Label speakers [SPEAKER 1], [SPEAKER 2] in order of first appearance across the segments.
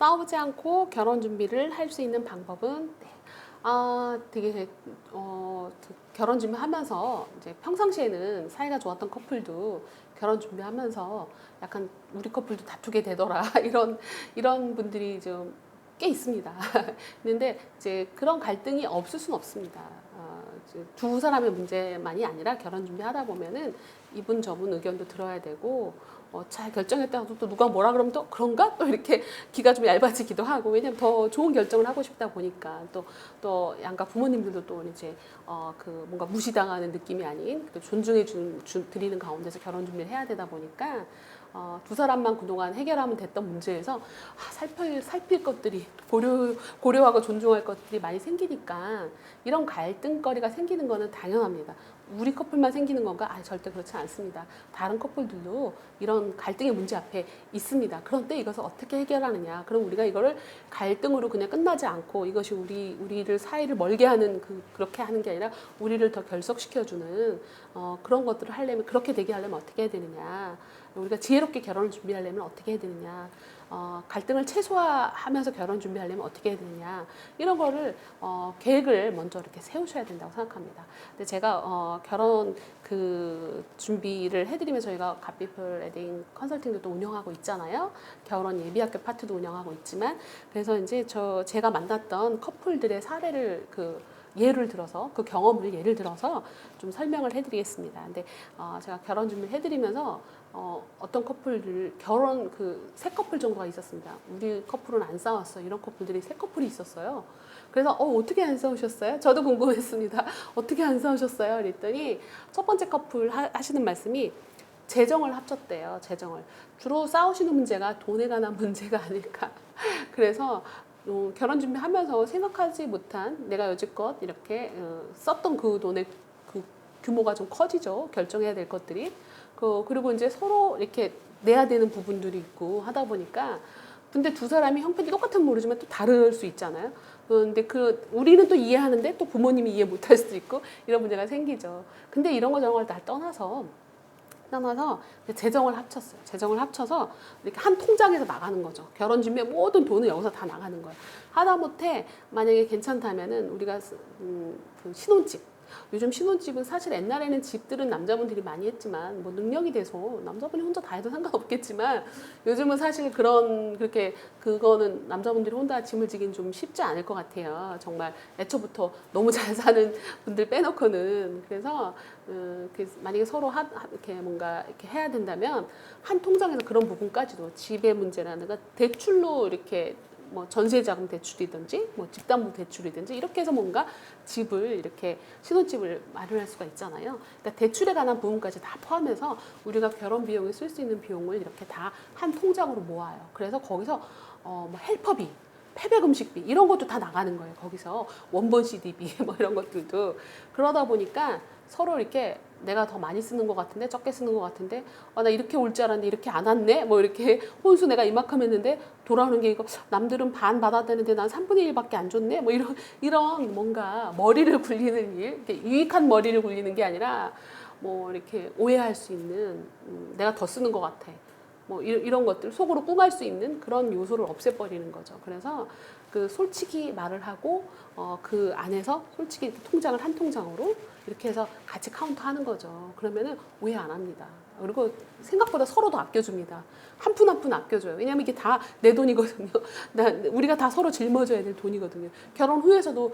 [SPEAKER 1] 싸우지 않고 결혼 준비를 할 수 있는 방법은 되게 결혼 준비하면서 이제 평상시에는 사이가 좋았던 커플도 결혼 준비하면서 약간 우리 커플도 다투게 되더라 이런 분들이 좀 꽤 있습니다. 근데 이제 그런 갈등이 없을 수는 없습니다. 이제 두 사람의 문제만이 아니라 결혼 준비하다 보면은 이분 저분 의견도 들어야 되고 잘 결정했다고 또 누가 뭐라 그러면 또 그런가? 또 이렇게 기가 좀 얇아지기도 하고 왜냐면 더 좋은 결정을 하고 싶다 보니까 또 양가 부모님들도 또 이제 뭔가 무시당하는 느낌이 아닌 존중해 드리는 가운데서 결혼 준비를 해야 되다 보니까 두 사람만 그동안 해결하면 됐던 문제에서 살필 것들이 고려하고 존중할 것들이 많이 생기니까 이런 갈등거리가 생기는 거는 당연합니다. 우리 커플만 생기는 건가? 절대 그렇지 않습니다. 다른 커플들도 이런 갈등의 문제 앞에 있습니다. 그런데 이것을 어떻게 해결하느냐? 그럼 우리가 이거를 갈등으로 그냥 끝나지 않고 이것이 우리를 사이를 멀게 하는 그렇게 하는 게 아니라 우리를 더 결속시켜주는 그런 것들을 하려면 그렇게 되게 하려면 어떻게 해야 되느냐? 우리가 지혜롭게 결혼을 준비하려면 어떻게 해야 되느냐? 갈등을 최소화하면서 결혼 준비하려면 어떻게 해야 되느냐? 이런 거를 계획을 먼저 이렇게 세우셔야 된다고 생각합니다. 근데 제가 결혼 준비를 해드리면서 저희가 갓피플 웨딩 컨설팅도 또 운영하고 있잖아요. 결혼 예비학교 파트도 운영하고 있지만 그래서 이제 제가 만났던 커플들의 사례를 예를 들어서 그 경험을 예를 들어서 좀 설명을 해드리겠습니다. 근데 제가 결혼 준비를 해드리면서 어떤 커플들 세 커플 정도가 있었습니다. 우리 커플은 안 싸웠어. 이런 커플들이 세 커플이 있었어요. 그래서 어떻게 안 싸우셨어요? 저도 궁금했습니다. 어떻게 안 싸우셨어요? 그랬더니 첫 번째 커플 하시는 말씀이 재정을 합쳤대요. 재정을. 주로 싸우시는 문제가 돈에 관한 문제가 아닐까. 그래서 결혼 준비하면서 생각하지 못한 내가 여지껏 이렇게 썼던 그 돈의 그 규모가 좀 커지죠. 결정해야 될 것들이. 그리고 이제 서로 이렇게 내야 되는 부분들이 있고 하다 보니까 근데 두 사람이 형편이 똑같으면 모르지만 또 다를 수 있잖아요. 근데 우리는 또 이해하는데 또 부모님이 이해 못할 수도 있고 이런 문제가 생기죠. 근데 이런 거 저런 걸 다 떠나서 재정을 합쳤어요. 재정을 합쳐서 이렇게 한 통장에서 나가는 거죠. 결혼 준비에 모든 돈은 여기서 다 나가는 거예요. 하다못해 만약에 괜찮다면은 우리가 신혼집. 요즘 신혼집은 사실 옛날에는 집들은 남자분들이 많이 했지만 뭐 능력이 돼서 남자분이 혼자 다 해도 상관없겠지만 요즘은 사실 그거는 남자분들이 혼자 짐을 지긴 좀 쉽지 않을 것 같아요. 정말 애초부터 너무 잘 사는 분들 빼놓고는. 그래서 만약에 서로 이렇게 뭔가 이렇게 해야 된다면 한 통장에서 그런 부분까지도 집의 문제라든가 대출로 이렇게 뭐 전세자금 대출이든지 뭐 집담보 대출이든지 이렇게 해서 뭔가 집을 이렇게 신혼집을 마련할 수가 있잖아요. 그러니까 대출에 관한 부분까지 다 포함해서 우리가 결혼 비용에 쓸 수 있는 비용을 이렇게 다 한 통장으로 모아요. 그래서 거기서 뭐 헬퍼비, 패백 음식비 이런 것도 다 나가는 거예요. 거기서 원본 CD비 뭐 이런 것들도 그러다 보니까 서로 이렇게 내가 더 많이 쓰는 것 같은데 적게 쓰는 것 같은데 나 이렇게 올 줄 알았는데 이렇게 안 왔네 뭐 이렇게 혼수 내가 이만큼 했는데 돌아오는 게 이거 남들은 반 받았다는데 난 3분의 1밖에 안 줬네 뭐 이런 뭔가 머리를 굴리는 일 이렇게 유익한 머리를 굴리는 게 아니라 뭐 이렇게 오해할 수 있는 내가 더 쓰는 것 같아 뭐 이런 것들 속으로 꿍할 수 있는 그런 요소를 없애버리는 거죠. 그래서 솔직히 말을 하고 그 안에서 솔직히 통장을 한 통장으로 이렇게 해서 같이 카운트하는 거죠. 그러면은 오해 안 합니다. 그리고 생각보다 서로도 아껴줍니다. 한 푼 한 푼 아껴줘요. 왜냐하면 이게 다 내 돈이거든요. 우리가 다 서로 짊어져야 될 돈이거든요. 결혼 후에서도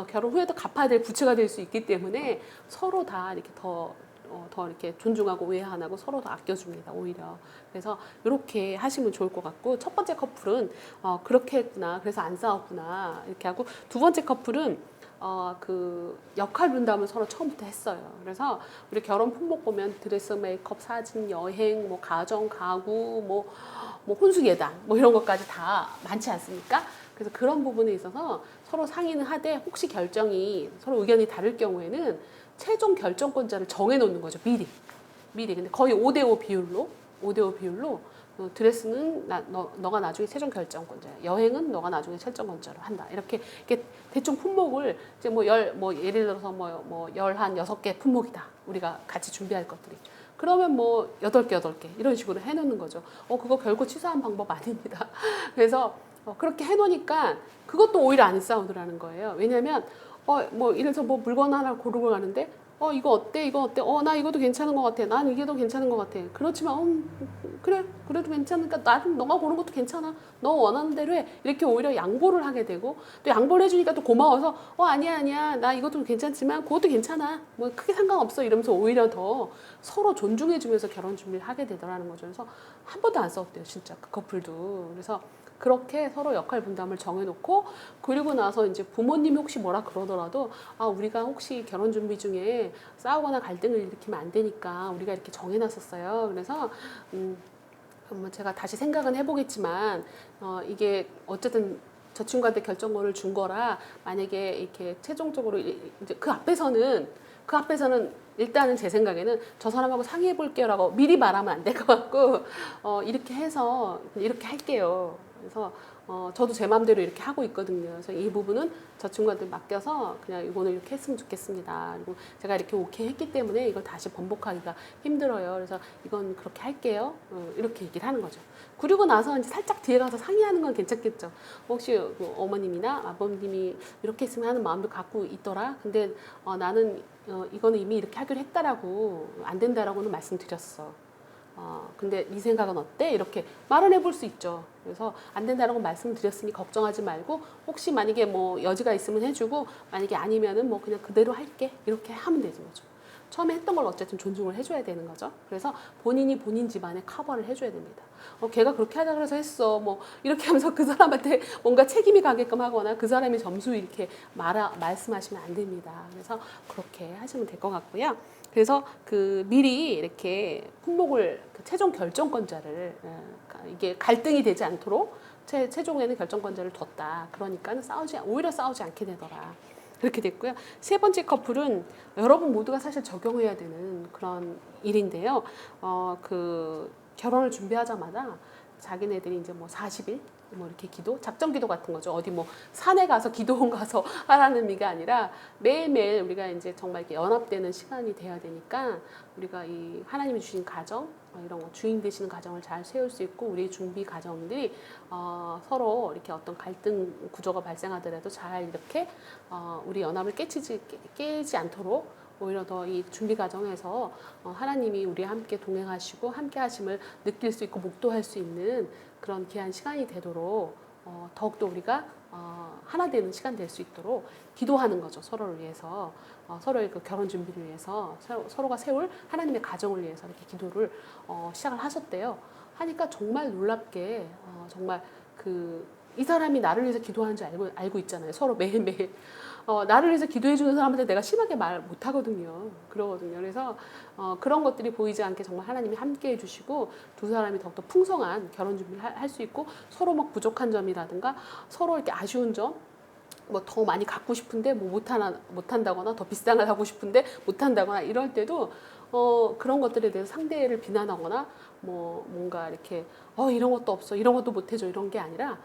[SPEAKER 1] 결혼 후에도 갚아야 될 부채가 될 수 있기 때문에 서로 다 이렇게 더 이렇게 존중하고 오해 안 하고 서로 더 아껴줍니다. 오히려. 그래서 이렇게 하시면 좋을 것 같고 첫 번째 커플은 그렇게 했구나. 그래서 안 싸웠구나. 이렇게 하고 두 번째 커플은 역할 분담을 서로 처음부터 했어요. 그래서 우리 결혼 품목 보면 드레스, 메이크업, 사진, 여행, 뭐 가정, 가구, 뭐 혼수 예단 뭐 이런 것까지 다 많지 않습니까? 그래서 그런 부분에 있어서 서로 상의는 하되 혹시 결정이 서로 의견이 다를 경우에는 최종 결정권자를 정해놓는 거죠. 미리. 근데 거의 5대5 비율로 드레스는 너가 나중에 최종 결정권자야. 여행은 너가 나중에 결정권자로 한다. 이렇게 대충 품목을 이제 예를 들어서 한 6개 품목이다. 우리가 같이 준비할 것들이. 그러면 8개 이런 식으로 해놓는 거죠. 그거 결코 치사한 방법 아닙니다. 그래서 그렇게 해놓으니까 그것도 오히려 안 싸우더라는 거예요. 왜냐면 뭐 이래서 뭐 물건 하나 고르고 가는데 이거 어때? 이거 어때? 나 이것도 괜찮은 것 같아. 난 이게 더 괜찮은 것 같아. 그렇지만 그래 그래도 괜찮으니까 나는 너가 고른 것도 괜찮아. 너 원하는 대로 해. 이렇게 오히려 양보를 하게 되고 또 양보를 해주니까 또 고마워서 아니야 나 이것도 괜찮지만 그것도 괜찮아. 뭐 크게 상관없어 이러면서 오히려 더 서로 존중해주면서 결혼 준비를 하게 되더라는 거죠. 그래서 한 번도 안 싸웠대요 진짜 그 커플도. 그래서 그렇게 서로 역할 분담을 정해놓고 그리고 나서 이제 부모님이 혹시 뭐라 그러더라도 우리가 혹시 결혼 준비 중에 싸우거나 갈등을 일으키면 안 되니까 우리가 이렇게 정해놨었어요. 그래서 제가 다시 생각은 해보겠지만 이게 어쨌든 저 친구한테 결정권을 준 거라 만약에 이렇게 최종적으로 이제 그 앞에서는 일단은 제 생각에는 저 사람하고 상의해 볼게요라고 미리 말하면 안 될 것 같고 이렇게 해서 이렇게 할게요. 그래서 저도 제 마음대로 이렇게 하고 있거든요. 그래서 이 부분은 저 친구한테 맡겨서 그냥 이거는 이렇게 했으면 좋겠습니다. 그리고 제가 이렇게 오케이 했기 때문에 이걸 다시 번복하기가 힘들어요. 그래서 이건 그렇게 할게요. 이렇게 얘기를 하는 거죠. 그리고 나서 이제 살짝 뒤에 가서 상의하는 건 괜찮겠죠. 혹시 어머님이나 아버님이 이렇게 했으면 하는 마음도 갖고 있더라. 근데 나는 이거는 이미 이렇게 하기로 했다라고 안 된다라고는 말씀드렸어. 근데 네 생각은 어때? 이렇게 말은 해볼 수 있죠. 그래서 안 된다라고 말씀드렸으니 걱정하지 말고 혹시 만약에 뭐 여지가 있으면 해주고 만약에 아니면은 뭐 그냥 그대로 할게 이렇게 하면 되는 거죠. 처음에 했던 걸 어쨌든 존중을 해줘야 되는 거죠. 그래서 본인이 본인 집안에 커버를 해줘야 됩니다. 걔가 그렇게 하자 그래서 했어. 뭐 이렇게 하면서 그 사람한테 뭔가 책임이 가게끔 하거나 그 사람이 점수 이렇게 말씀하시면 안 됩니다. 그래서 그렇게 하시면 될 것 같고요. 그래서 그 미리 이렇게 품목을 최종 결정권자를 이게 갈등이 되지 않도록 최종에는 결정권자를 뒀다. 그러니까 오히려 싸우지 않게 되더라. 그렇게 됐고요. 세 번째 커플은 여러분 모두가 사실 적용해야 되는 그런 일인데요. 그 결혼을 준비하자마자 자기네들이 이제 뭐 40일 뭐 이렇게 작정 기도 같은 거죠. 어디 뭐 산에 가서 기도원 가서 하라는 의미가 아니라 매일매일 우리가 이제 정말 이렇게 연합되는 시간이 돼야 되니까 우리가 이 하나님이 주신 가정 이런 거 주인 되시는 가정을 잘 세울 수 있고 우리 준비 가정들이 서로 이렇게 어떤 갈등 구조가 발생하더라도 잘 이렇게 우리 연합을 깨지 않도록 오히려 더 이 준비 과정에서 하나님이 우리와 함께 동행하시고 함께 하심을 느낄 수 있고 목도할 수 있는 그런 귀한 시간이 되도록 더욱더 우리가 하나 되는 시간 될 수 있도록 기도하는 거죠. 서로를 위해서 서로의 그 결혼 준비를 위해서 서로가 세울 하나님의 가정을 위해서 이렇게 기도를 시작을 하셨대요. 하니까 정말 놀랍게 정말 이 사람이 나를 위해서 기도하는 줄 알고 있잖아요. 서로 매일매일. 나를 위해서 기도해주는 사람한테 내가 심하게 말 못하거든요. 그러거든요. 그래서 그런 것들이 보이지 않게 정말 하나님이 함께 해주시고 두 사람이 더욱더 풍성한 결혼 준비를 할 수 있고 서로 막 부족한 점이라든가 서로 이렇게 아쉬운 점 뭐 더 많이 갖고 싶은데 뭐 못한다거나 더 비싼 걸 하고 싶은데 못한다거나 이럴 때도 그런 것들에 대해서 상대를 비난하거나 뭐 뭔가 이렇게 이런 것도 없어 이런 것도 못해줘 이런 게 아니라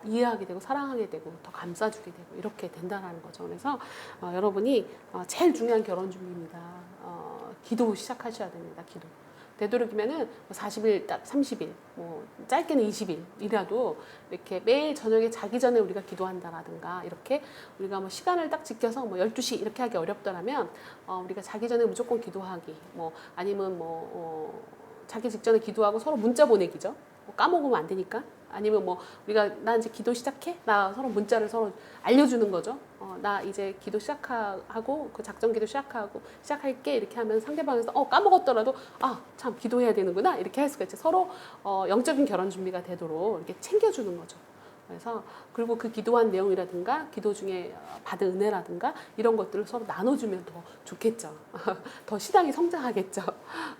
[SPEAKER 1] 이해하게 되고 사랑하게 되고 더 감싸주게 되고 이렇게 된다는 거죠. 그래서 여러분이 제일 중요한 결혼 준비입니다. 기도 시작하셔야 됩니다. 기도. 되도록이면은 40일, 딱 30일, 뭐 짧게는 20일이라도 이렇게 매일 저녁에 자기 전에 우리가 기도한다라든가 이렇게 우리가 뭐 시간을 딱 지켜서 뭐 12시 이렇게 하기 어렵더라면 우리가 자기 전에 무조건 기도하기 뭐 아니면 자기 직전에 기도하고 서로 문자 보내기죠. 뭐 까먹으면 안 되니까. 아니면 뭐 우리가 나 이제 기도 시작해? 나 서로 문자를 서로 알려주는 거죠. 나 이제 기도 시작하고 그 작전 기도 시작할게 이렇게 하면 상대방에서 까먹었더라도 참 기도해야 되는구나 이렇게 할 수가 있죠. 서로 영적인 결혼 준비가 되도록 이렇게 챙겨주는 거죠. 그래서 그리고 그 기도한 내용이라든가 기도 중에 받은 은혜라든가 이런 것들을 서로 나눠주면 더 좋겠죠. 더 신앙이 성장하겠죠.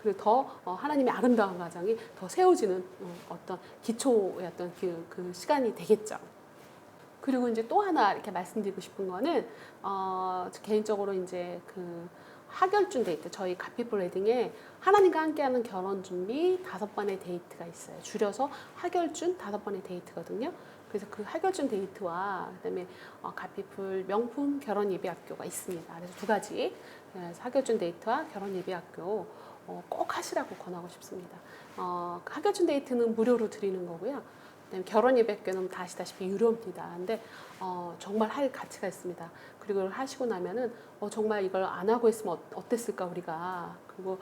[SPEAKER 1] 그리고 더 하나님의 아름다운 가정이 더 세워지는 어떤 기초의 어떤 그 시간이 되겠죠. 그리고 이제 또 하나 이렇게 말씀드리고 싶은 거는 개인적으로 이제 그 하결준 데이트 저희 갓피플 웨딩에 하나님과 함께하는 결혼 준비 5번의 데이트가 있어요. 줄여서 하결준 5번의 데이트거든요. 그래서 그 하결준 데이트와 그다음에 갓피플 명품 결혼 예배 학교가 있습니다. 그래서 두 가지 하결준 데이트와 결혼 예배 학교 꼭 하시라고 권하고 싶습니다. 하결준 데이트는 무료로 드리는 거고요. 그다음에 결혼 예배학교는 다 아시다시피 유료입니다. 근데 정말 할 가치가 있습니다. 그리고 이걸 하시고 나면은 정말 이걸 안 하고 있으면 어땠을까 우리가. 그리고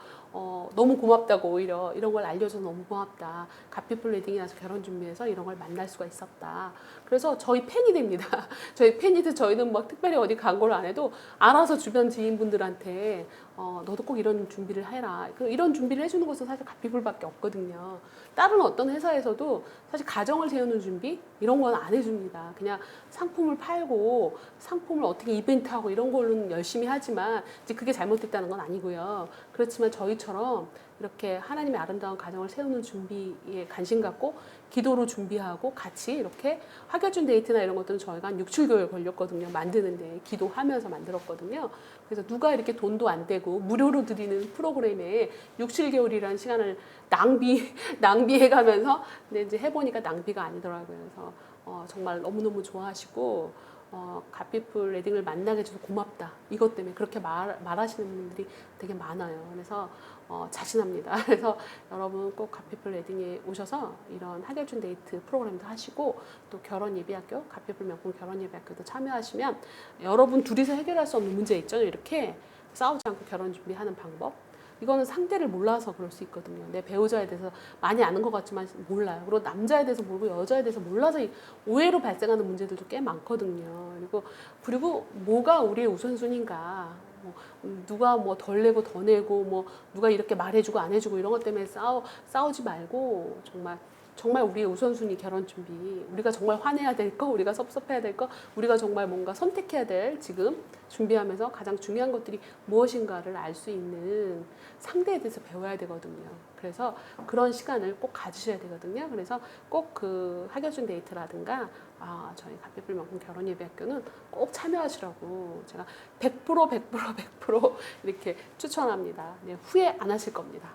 [SPEAKER 1] 너무 고맙다고 오히려 이런 걸 알려줘서 너무 고맙다. 갓피플 웨딩이 나서 결혼 준비해서 이런 걸 만날 수가 있었다. 그래서 저희 팬이 됩니다. 저희 팬이 돼 저희는 막 특별히 어디 광고를 안 해도 알아서 주변 지인분들한테 너도 꼭 이런 준비를 해라. 이런 준비를 해주는 것은 사실 갓피플밖에 없거든요. 다른 어떤 회사에서도 사실 가정을 세우는 준비 이런 건 안 해줍니다. 그냥 상품을 팔고 상품을 어떻게 이벤트하고 이런 걸로는 열심히 하지만 이제 그게 잘못됐다는 건 아니고요. 그렇지만 저희처럼 이렇게 하나님의 아름다운 가정을 세우는 준비에 관심 갖고 기도로 준비하고 같이 이렇게 학교준 데이트나 이런 것들은 저희가 한 6, 7개월 걸렸거든요. 만드는데 기도하면서 만들었거든요. 그래서 누가 이렇게 돈도 안 되고 무료로 드리는 프로그램에 6, 7개월이라는 시간을 낭비해가면서 근데 이제 해보니까 낭비가 아니더라고요. 그래서 정말 너무너무 좋아하시고 갓피플 웨딩을 만나게 해줘서 고맙다. 이것 때문에 그렇게 말하시는 분들이 되게 많아요. 그래서 자신합니다. 그래서 여러분 꼭 갓피플 웨딩에 오셔서 이런 하결준 데이트 프로그램도 하시고 또 결혼 예비학교, 갓피플 명품 결혼 예비학교도 참여하시면 여러분 둘이서 해결할 수 없는 문제 있죠. 이렇게 싸우지 않고 결혼 준비하는 방법. 이거는 상대를 몰라서 그럴 수 있거든요. 내 배우자에 대해서 많이 아는 것 같지만 몰라요. 그리고 남자에 대해서 모르고 여자에 대해서 몰라서 오해로 발생하는 문제들도 꽤 많거든요. 그리고 뭐가 우리의 우선순위인가. 누가 뭐 덜 내고 더 내고 뭐 누가 이렇게 말해주고 안 해주고 이런 것 때문에 싸우지 말고 정말 우리의 우선순위 결혼 준비 우리가 정말 화내야 될 거 우리가 섭섭해야 될 거 우리가 정말 뭔가 선택해야 될 지금 준비하면서 가장 중요한 것들이 무엇인가를 알 수 있는 상대에 대해서 배워야 되거든요. 그래서 그런 시간을 꼭 가지셔야 되거든요. 그래서 꼭 그 하결준 데이트라든가 저희 갓피플 명품 결혼 예비학교는 꼭 참여하시라고 제가 100% 이렇게 추천합니다. 네, 후회 안 하실 겁니다.